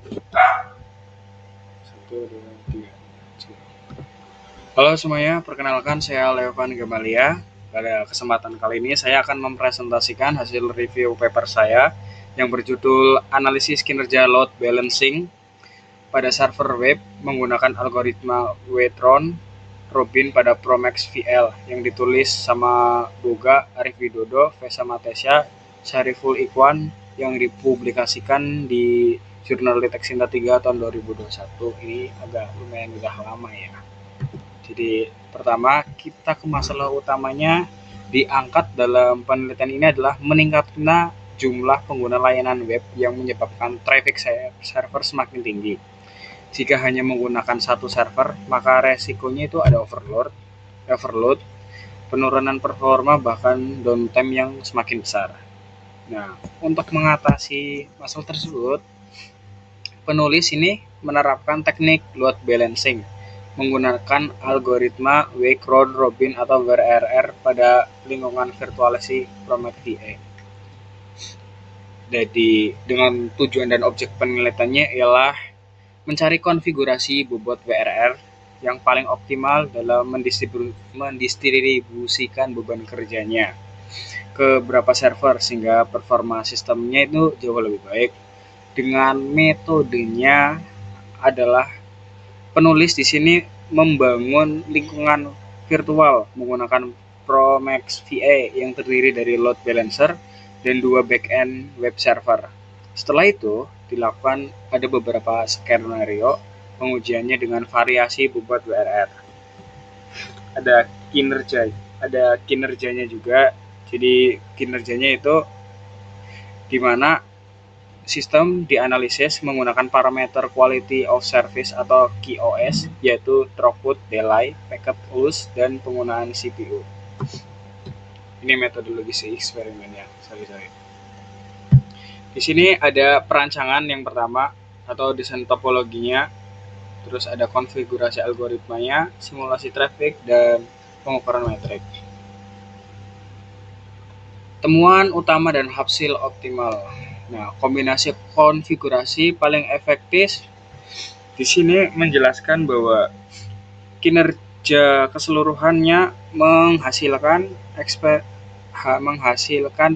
Satu, dua, tiga. Halo semuanya, perkenalkan saya Leovan Gamalia. Pada kesempatan kali ini saya akan mempresentasikan hasil review paper saya yang berjudul Analisis Kinerja Load Balancing pada server web menggunakan algoritma Wetron Robin pada Promax VL yang ditulis sama Boga, Arif Widodo, Vesa Matesya, Syariful Ikhwan yang dipublikasikan di Jurnal Deteksinta 3 tahun 2021. Ini agak lumayan udah lama ya. Jadi pertama kita ke masalah utamanya diangkat dalam penelitian ini adalah meningkatnya jumlah pengguna layanan web yang menyebabkan traffic server semakin tinggi. Jika hanya menggunakan satu server, maka resikonya itu ada overload, penurunan performa bahkan downtime yang semakin besar. Nah, untuk mengatasi masalah tersebut, penulis ini menerapkan teknik load balancing menggunakan algoritma Wake-Round Robin atau WRR pada lingkungan virtualisasi Promet VA. Jadi dengan tujuan dan objek penelitiannya ialah mencari konfigurasi bobot WRR yang paling optimal dalam mendistribusikan beban kerjanya ke beberapa server sehingga performa sistemnya itu jauh lebih baik. Dengan metodenya adalah penulis di sini membangun lingkungan virtual menggunakan Promax VA yang terdiri dari load balancer dan 2 backend web server. Setelah itu, dilakukan ada beberapa skenario pengujiannya dengan variasi bobot WRR. Ada kinerjanya juga. Jadi kinerjanya itu di mana sistem dianalisis menggunakan parameter Quality of Service atau QoS, yaitu throughput, delay, packet loss, dan penggunaan CPU. Ini metodologi eksperimennya. Sorry. Di sini ada perancangan yang pertama atau desain topologinya, terus ada konfigurasi algoritmanya, simulasi traffic, dan pengukuran metrik. Temuan utama dan hasil optimal. Nah, kombinasi konfigurasi paling efektif di sini menjelaskan bahwa kinerja keseluruhannya menghasilkan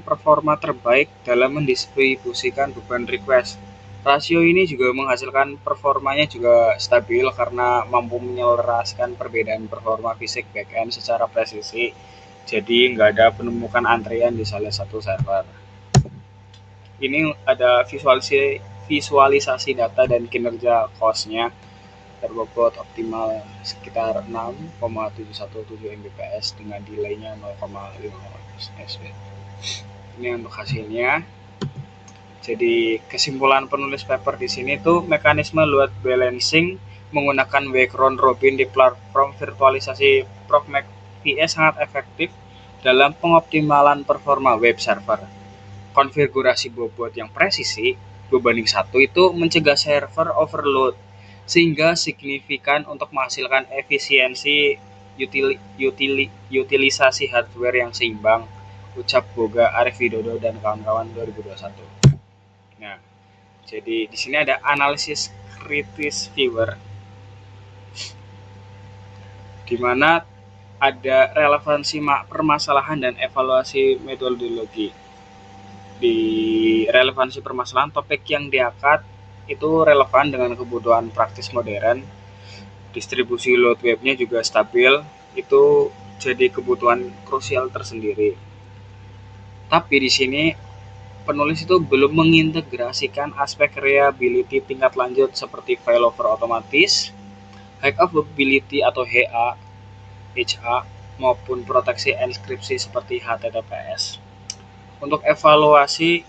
performa terbaik dalam mendistribusikan beban request. Rasio ini juga menghasilkan performanya juga stabil karena mampu menyelaraskan perbedaan performa fisik backend secara presisi. Jadi nggak ada penemukan antrian di salah satu server. Ini ada visualisasi data dan kinerja cost-nya terbobot optimal sekitar 6,717 Mbps dengan delay-nya 0,5 sb. Ini untuk hasilnya. Jadi kesimpulan penulis paper di sini tuh mekanisme load balancing menggunakan Wake-Round Robin di platform virtualisasi Promax VA sangat efektif dalam pengoptimalan performa web server. Konfigurasi bobot yang presisi berbanding 1 itu mencegah server overload sehingga signifikan untuk menghasilkan efisiensi utilisasi hardware yang seimbang, ucap Boga, Arif Widodo, dan kawan-kawan 2021. Nah, jadi di sini ada analisis kritis viewer di mana ada relevansi permasalahan dan evaluasi metodologi. Di relevansi permasalahan, topik yang diangkat itu relevan dengan kebutuhan praktis modern. Distribusi load webnya juga stabil, itu jadi kebutuhan krusial tersendiri. Tapi di sini penulis itu belum mengintegrasikan aspek reliability tingkat lanjut seperti failover otomatis, high availability atau HA, maupun proteksi enkripsi seperti HTTPS. Untuk evaluasi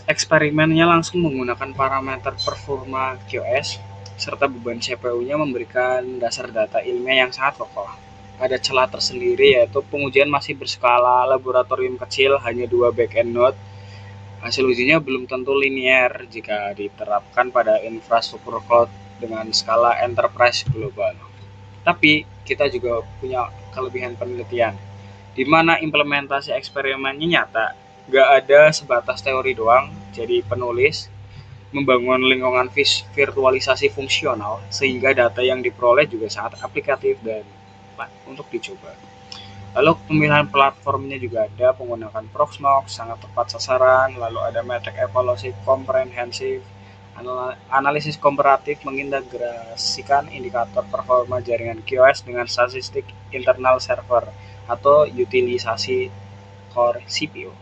eksperimennya langsung menggunakan parameter performa QoS serta beban CPU-nya memberikan dasar data ilmiah yang sangat kokoh. Ada celah tersendiri yaitu pengujian masih berskala laboratorium kecil, hanya 2 backend node. Hasil ujinya belum tentu linear jika diterapkan pada infrastruktur cloud dengan skala enterprise global. Tapi kita juga punya kelebihan penelitian, di mana implementasi eksperimennya nyata, gak ada sebatas teori doang, jadi penulis, membangun lingkungan virtualisasi fungsional sehingga data yang diperoleh juga sangat aplikatif dan untuk dicoba. Lalu pemilihan platformnya juga ada menggunakan Proxmox, sangat tepat sasaran, lalu ada metrik evaluasi komprehensif, analisis komparatif mengintegrasikan indikator performa jaringan QoS dengan statistik internal server atau utilisasi core CPU.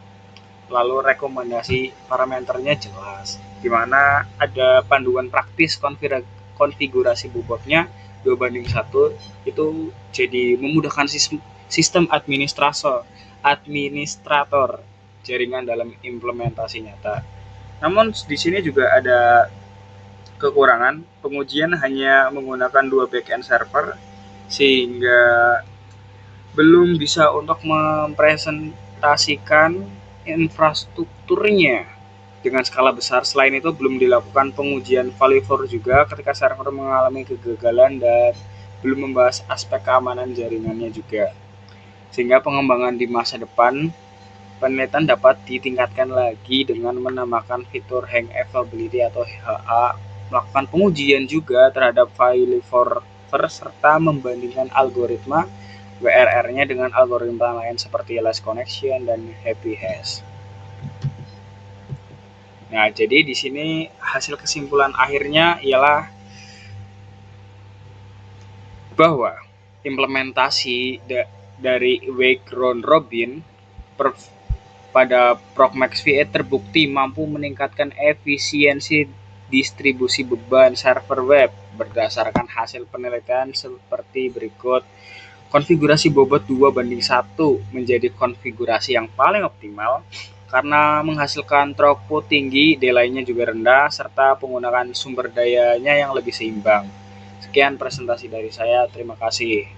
Lalu rekomendasi parameternya jelas, di mana ada panduan praktis konfigurasi bobotnya 2:1, itu jadi memudahkan sistem administrator jaringan dalam implementasi nyata. Namun di sini juga ada kekurangan, pengujian hanya menggunakan 2 backend server sehingga belum bisa untuk mempresentasikan infrastrukturnya dengan skala besar. Selain itu belum dilakukan pengujian failover juga ketika server mengalami kegagalan dan belum membahas aspek keamanan jaringannya juga. Sehingga pengembangan di masa depan, penelitian dapat ditingkatkan lagi dengan menambahkan fitur hang availability atau HA, melakukan pengujian juga terhadap failover serta membandingkan algoritma WRR-nya dengan algoritma lain seperti last connection dan happy hash. Nah, jadi di sini hasil kesimpulan akhirnya ialah bahwa implementasi dari wake round robin pada Proxmox V8 terbukti mampu meningkatkan efisiensi distribusi beban server web berdasarkan hasil penelitian seperti berikut. Konfigurasi bobot 2:1 menjadi konfigurasi yang paling optimal karena menghasilkan throughput tinggi, delay-nya juga rendah, serta penggunaan sumber dayanya yang lebih seimbang. Sekian presentasi dari saya, terima kasih.